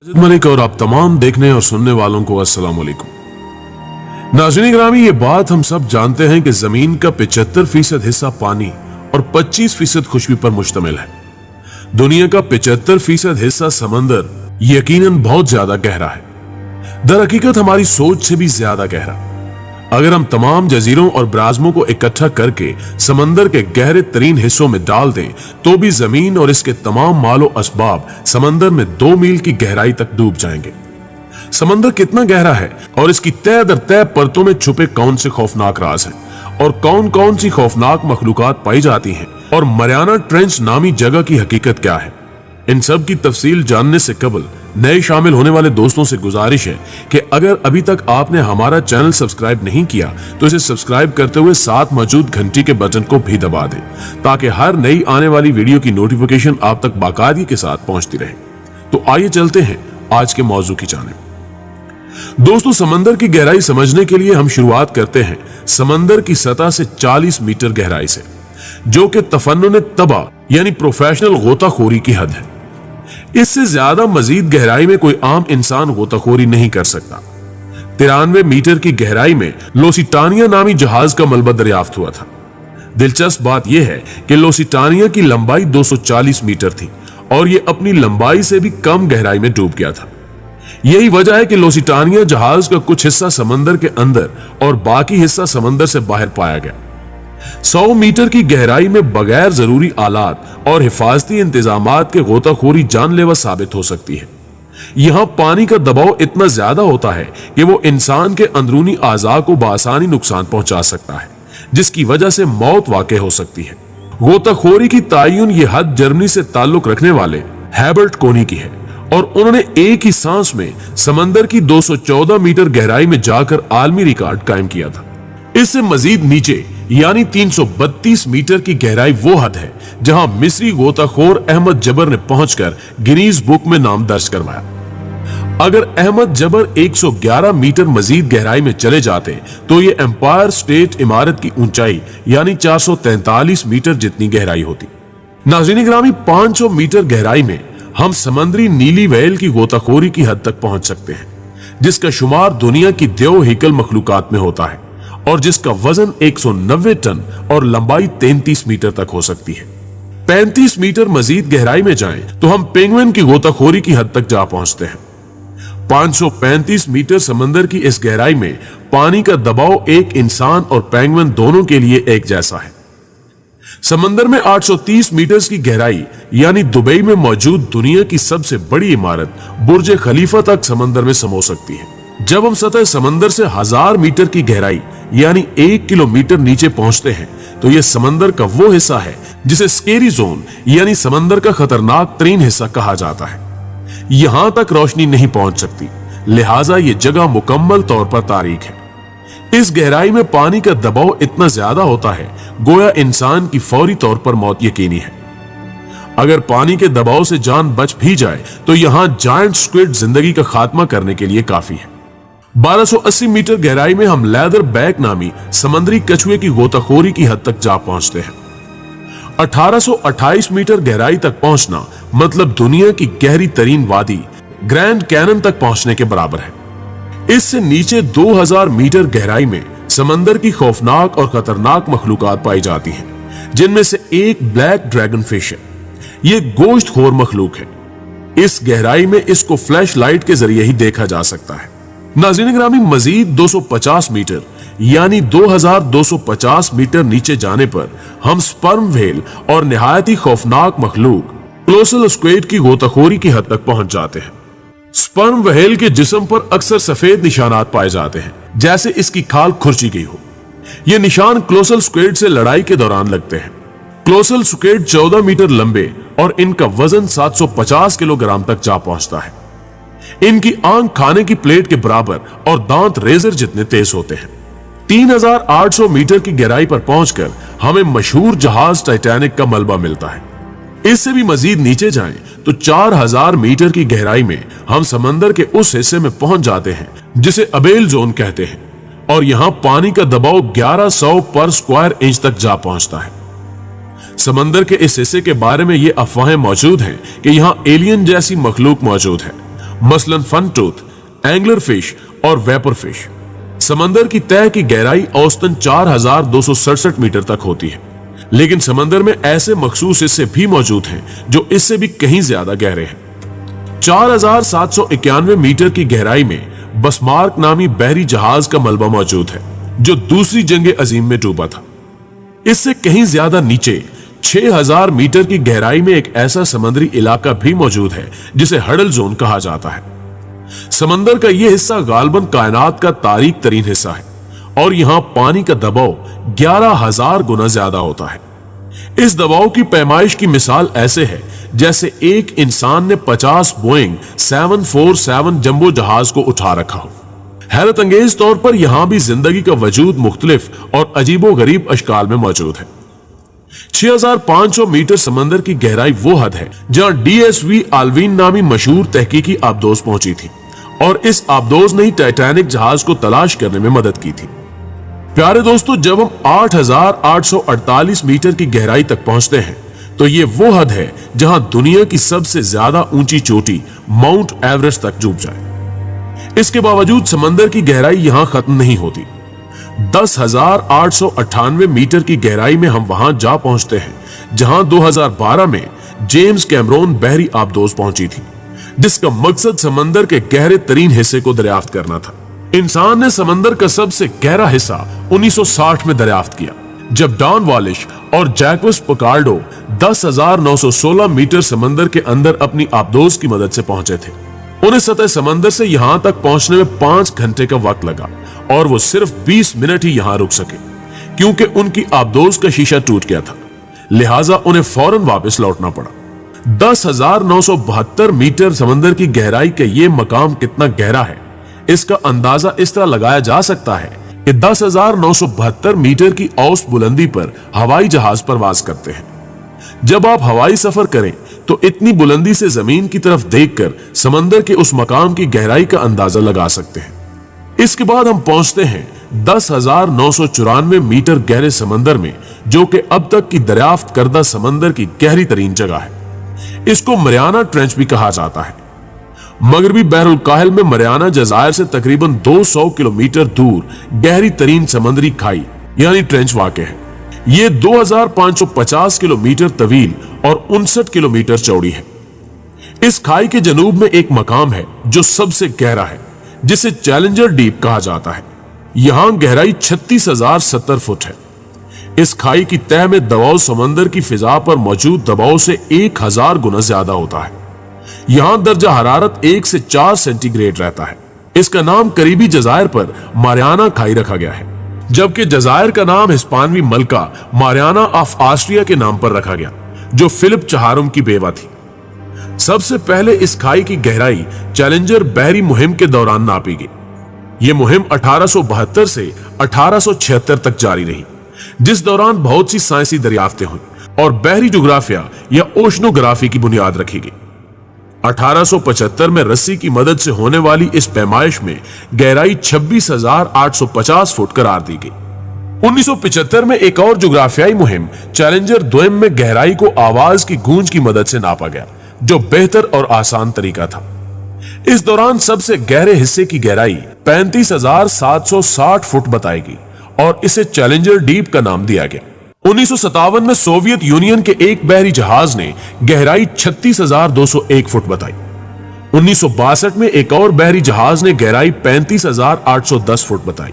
मलिक और आप तमाम देखने और सुनने वालों को अस्सलाम वालेकुम। नाज़रीन ग्रामी, ये बात हम सब जानते हैं कि जमीन का 75% हिस्सा पानी और 25% खुशबू पर मुश्तमिल है। दुनिया का 75% हिस्सा समंदर यकीनन बहुत ज्यादा गहरा है, दर हकीकत हमारी सोच से भी ज्यादा गहरा। अगर हम तमाम जजीरों और ब्राज़मों को इकट्ठा करके समंदर के गहरे तरीन हिस्सों में डाल दें तो भी जमीन और इसके तमाम मालो असबाब समंदर में 2 मील की गहराई तक डूब जाएंगे। समंदर कितना गहरा है और इसकी तय दर तय परतों में छुपे कौन से खौफनाक राज हैं और कौन कौन सी खौफनाक मखलूकात पाई जाती हैं और मरियाना ट्रेंच नामी जगह की हकीकत क्या है, इन सब की तफसील जानने से कबल नए शामिल होने वाले दोस्तों से गुजारिश है कि अगर अभी तक आपने हमारा चैनल सब्सक्राइब नहीं किया तो इसे सब्सक्राइब करते हुए साथ मौजूद घंटी के बटन को भी दबा दें ताकि हर नई आने वाली वीडियो की नोटिफिकेशन आप तक बाकायदगी के साथ पहुंचती रहे। तो आइए चलते हैं आज के मौजू की जानिब। दोस्तों, समंदर की गहराई समझने के लिए हम शुरुआत करते हैं समंदर की सतह से 40 मीटर गहराई से, जो कि तफन्नुन तबाह यानी प्रोफेशनल गोताखोरी की हद है। इससे ज्यादा मजीद गहराई में कोई आम इंसान गोताखोरी नहीं कर सकता। 93 मीटर की गहराई में लोसिटानिया नामी जहाज का मलबा दरियाफ्त हुआ था। दिलचस्प बात यह है कि लोसिटानिया की लंबाई 240 मीटर थी और यह अपनी लंबाई से भी कम गहराई में डूब गया था। यही वजह है कि लोसिटानिया जहाज का कुछ हिस्सा समंदर के अंदर और बाकी हिस्सा समंदर से बाहर पाया गया। 100 मीटर की गहराई में बगैर जरूरी आलात और हिफाजती इंतजामात के गोताखोरी जानलेवा साबित हो सकती है। यहां पानी का दबाव इतना ज्यादा होता है कि वो इंसान के अंदरूनी आज़ा को बासानी नुकसान पहुंचा सकता है, जिसकी वजह से मौत वाक़ई हो सकती है। गोताखोरी की तायुन ये हद जर्मनी से ताल्लुक रखने वाले हैबर्ट कोनी की है और उन्होंने एक ही सांस में समंदर की 214 मीटर गहराई में जाकर आलमी रिकॉर्ड कायम किया था। इससे मजीद नीचे यानी 332 मीटर की गहराई वो हद है जहां मिस्री गोताखोर अहमद जबर ने पहुंचकर गिनीज बुक में नाम दर्ज करवाया। अगर अहमद जबर 111 मीटर मजीद गहराई में चले जाते तो ये एम्पायर स्टेट इमारत की ऊंचाई यानी 443 मीटर जितनी गहराई होती। नाज़रीन ग्रामी, 500 मीटर गहराई में हम समंदरी नीली व्हेल की गोताखोरी की हद तक पहुंच सकते हैं, जिसका शुमार दुनिया की देव हिकल मखलूकात में होता है और जिसका वजन 190 टन और लंबाई 33 मीटर तक हो सकती है। 35 मीटर मजीद गहराई में जाएं तो हम पेंगुइन की गोताखोरी की हद तक जा पहुंचते हैं। 535 मीटर समंदर की इस गहराई में पानी का दबाव एक इंसान और पेंगुइन दोनों के लिए एक जैसा है। समंदर में 830 मीटर की गहराई यानी दुबई में मौजूद दुनिया की सबसे बड़ी इमारत बुर्ज खलीफा तक समंदर में समा सकती है। जब हम सतह समंदर से 1000 मीटर की गहराई यानी 1 किलोमीटर नीचे पहुंचते हैं तो यह समंदर का वो हिस्सा है जिसे स्केरी जोन यानी समंदर का खतरनाक तरीन हिस्सा कहा जाता है। यहां तक रोशनी नहीं पहुंच सकती, लिहाजा यह जगह मुकम्मल तौर पर तारीक है। इस गहराई में पानी का दबाव इतना ज्यादा होता है गोया इंसान की फौरी तौर पर मौत यकीनी है। अगर पानी के दबाव से जान बच भी जाए तो यहां जायंट स्क्विड जिंदगी का खात्मा करने के लिए काफी है। 1280 मीटर गहराई में हम लेदर बैक नामी समुद्री कछुए की गोताखोरी की हद तक जा पहुंचते हैं। 1828 मीटर गहराई तक पहुंचना मतलब दुनिया की गहरी तरीन वादी ग्रैंड कैनन तक पहुंचने के बराबर है। इससे नीचे 2000 मीटर गहराई में समंदर की खौफनाक और खतरनाक मखलूकात पाई जाती हैं, जिनमें से एक ब्लैक ड्रैगन फिश है। यह गोश्तखोर मखलूक है। इस गहराई में इसको फ्लैश लाइट के जरिए ही देखा जा सकता है। नाज़रीन ग्रामी, मजीद 250 मीटर यानी 2250 मीटर नीचे जाने पर हम स्पर्म व्हेल और निहायती खौफनाक मखलूक कोलोसल स्क्विड की गोताखोरी की हद तक पहुंच जाते हैं। स्पर्म व्हेल के जिस्म पर अक्सर सफेद निशानात पाए जाते हैं, जैसे इसकी खाल खुरची गई हो। ये निशान कोलोसल स्क्विड से लड़ाई के दौरान लगते हैं। कोलोसल स्क्विड 14 मीटर लंबे और इनका वजन 750 किलोग्राम तक जा पहुंचता है। इनकी आंख खाने की प्लेट के बराबर और दांत रेजर जितने तेज होते हैं। 3800 मीटर की गहराई पर पहुंचकर हमें मशहूर जहाज टाइटैनिक का मलबा मिलता है। इससे भी मजीद नीचे जाएं तो 4000 मीटर की गहराई में हम समंदर के उस हिस्से में पहुंच जाते हैं जिसे अबेल जोन कहते हैं और यहां पानी का दबाव 1100 पर स्क्वायर इंच तक जा पहुंचता है। समंदर के इस हिस्से के बारे में ये अफवाहें मौजूद हैं कि यहां एलियन जैसी मखलूक मौजूद है मसलन फन टूथ, एंगलर फिश और वेपर फिश। समंदर की तह की गहराई औसतन 4267 मीटर तक होती है, लेकिन समंदर में ऐसे मखसूस हिस्से भी मौजूद हैं जो इससे भी कहीं ज्यादा गहरे हैं। 4791 मीटर की गहराई में बसमार्क नामी बहरी जहाज का मलबा मौजूद है जो दूसरी जंग अजीम में डूबा था। इससे कहीं ज्यादा नीचे 6000 मीटर की गहराई में एक ऐसा समुद्री इलाका भी मौजूद है जिसे हडल जोन कहा जाता है। समंदर का यह हिस्सा गालबन कायनात का तारीक तरीन हिस्सा है और यहां पानी का दबाव 11000 गुना ज्यादा होता है। इस दबाव की पैमाइश की मिसाल ऐसे है जैसे एक इंसान ने 50 बोइंग 747 जंबो जहाज को उठा रखा हो। हैरत अंगेज तौर पर यहां भी जिंदगी का वजूद मुख्तलिफ और अजीबो गरीब अशकाल में मौजूद है। 6500 मीटर समंदर की गहराई वो हद है जहां DSV आल्वीन नामी मशहूर तहकीकी आबदोज पहुंची थी और इस आबदोज ने ही टाइटैनिक जहाज को तलाश करने में मदद की थी। प्यारे दोस्तों, जब हम 8848 मीटर की गहराई तक पहुंचते हैं तो ये वो हद है जहां दुनिया की सबसे ज्यादा ऊंची चोटी माउंट एवरेस्ट तक डूब जाए। इसके बावजूद समंदर की गहराई यहां खत्म नहीं होती। 10,898 मीटर की गहराई में हम वहां जा पहुंचते हैं जहां 2012 में जेम्स कैमरोन बहरी आबदोज पहुंची थी, जिसका मकसद समंदर के गहरे तरीन हिस्से को दरियाफ्त करना था। इंसान ने समंदर का सबसे गहरा हिस्सा 1960 में दरियाफ्त किया, जब डॉन वॉलिश और जैक्वस पिकार्डो 10,916 मीटर समंदर के अंदर अपनी आबदोज की मदद से पहुंचे थे। उन्हें सतह समंदर से यहां तक पहुंचने में 5 घंटे का वक्त लगा और वो सिर्फ 20 मिनट ही यहां रुक सके क्योंकि उनकी आबदोज का शीशा टूट गया था, लिहाजा उन्हें फौरन वापस लौटना पड़ा। 10,972 मीटर समंदर की गहराई का ये मकाम कितना गहरा है, इसका अंदाजा इस तरह लगाया जा सकता है कि 10,972 मीटर की औसत बुलंदी पर हवाई जहाज परवाज करते हैं। जब आप हवाई सफर करें तो इतनी बुलंदी से जमीन की तरफ देखकर समंदर के उस मकाम की गहराई का अंदाजा लगा सकते हैं। इसके बाद हम पहुंचते हैं 10,994 मीटर गहरे समंदर में, जो कि अब तक की दरियाफ्त करदा समंदर की गहरी तरीन जगह है। इसको मरियाना ट्रेंच भी कहा जाता है। मगरबी बहरुल काहिल में मरियाना जजायर से तकरीबन 200 किलोमीटर दूर गहरी तरीन समुद्री खाई यानी ट्रेंच वाक़ है। ये 2550 किलोमीटर तवील और 59 किलोमीटर चौड़ी है। इस खाई के जनूब में एक मकाम है जो सबसे गहरा है, जिसे चैलेंजर डीप कहा जाता है। यहां गहराई 36,070 फुट है। इस खाई की तह में दबाव समंदर की फिजा पर मौजूद दबाव से 1000 गुना ज्यादा होता है। यहां दर्जा हरारत 1 से 4 सेंटीग्रेड रहता है। इसका नाम करीबी जजायर पर मारियाना खाई रखा गया है, जबकि जजायर का नाम हिस्पानवी मलका मारियाना ऑफ ऑस्ट्रिया के नाम पर रखा गया, जो फिलिप चहारुम की बेवा थी। सबसे पहले इस खाई की गहराई चैलेंजर बहरी मुहिम के दौरान नापी गई। यह मुहिम 1872 से 1876 तक जारी रही, जिस दौरान बहुत सी साइंसी दरियाफ्तें हुई और बहरी जोग्राफिया या ओशनोग्राफी की बुनियाद रखी गई। 1875 में रस्सी की मदद से होने वाली इस पैमाइश में गहराई 26,850 फुट करार दी गई। 1975 में एक और जोग्राफियाई मुहिम चैलेंजर द्वयम में गहराई को आवाज की गूंज की मदद से नापा गया, जो बेहतर और आसान तरीका था। इस दौरान सबसे गहरे हिस्से की गहराई 35,760 फुट बताई गई और इसे चैलेंजर डीप का नाम दिया गया। 1957 में सोवियत यूनियन के एक बहरी जहाज ने गहराई 36,201 फुट बताई। 1962 में एक और बहरी जहाज ने गहराई 35,810 फुट बताई।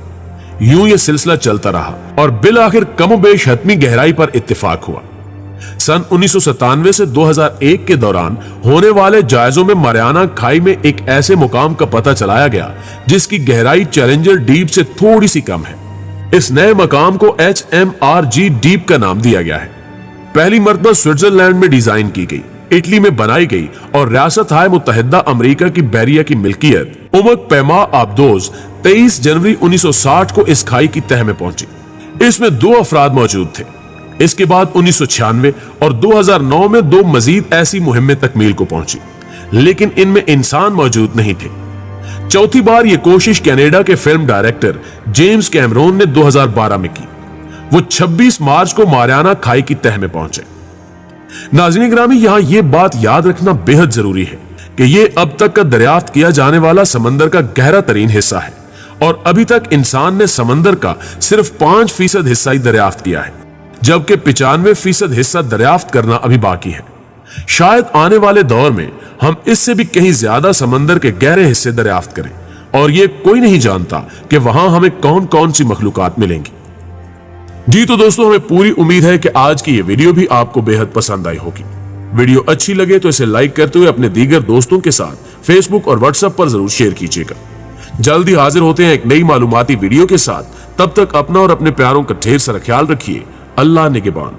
यूं यह सिलसिला चलता रहा और बिल आखिर कमोबेश हतमी गहराई पर इत्तेफाक हुआ। सन 1997 से 2001 के दौरान होने वाले जायजों में मारियाना खाई में एक ऐसे मुकाम का पता चलाया गया जिसकी गहराई चैलेंजर डीप से थोड़ी सी कम है। इस नए मकाम को HMRG डीप का नाम दिया गया है। पहली मर्तबा स्विट्जरलैंड में डिजाइन की गई, इटली में बनाई गई और रियासत हाय मुत्तहिदा अमेरिका की बहरिया की मिल्कियत उमक पैमा आबदोज 23 जनवरी 1960 को इस खाई की तह में पहुंची। इसमें 2 अफराद मौजूद थे। इसके बाद 1996 और 2009 में 2 मजीद ऐसी मुहिमें तकमील को पहुंची, लेकिन इनमें इंसान मौजूद नहीं थे। चौथी बार यह कोशिश कनाडा के फिल्म डायरेक्टर जेम्स कैमरोन ने 2012 में की। वो 26 मार्च को मारियाना खाई की तह में पहुंचे। नाज़रीन गिरामी, यहां यह बात याद रखना बेहद जरूरी है کہ یہ اب تک کا دریافت کیا جانے والا سمندر کا گہرا ترین حصہ ہے اور ابھی تک انسان نے سمندر کا صرف 5% حصہ ہی دریافت کیا ہے، جبکہ 95% حصہ دریافت کرنا ابھی باقی ہے۔ شاید آنے والے دور میں ہم اس سے بھی کہیں زیادہ سمندر کے گہرے حصے دریافت کریں، اور یہ کوئی نہیں جانتا کہ وہاں ہمیں کون کون سی مخلوقات ملیں گی۔ جی تو دوستو، ہمیں پوری امید ہے کہ آج کی یہ ویڈیو بھی آپ کو بے حد پسند آئی ہوگی۔ ویڈیو اچھی لگے تو اسے لائک کرتے ہوئے اپنے دیگر دوستوں کے ساتھ فیس بک اور واٹس ایپ پر ضرور شیئر کیجیے گا۔ جلدی حاضر ہوتے ہیں ایک نئی معلوماتی ویڈیو کے ساتھ، تب تک اپنا اور اپنے پیاروں کا ڈھیر سارا خیال رکھیے۔ اللہ نگہبان۔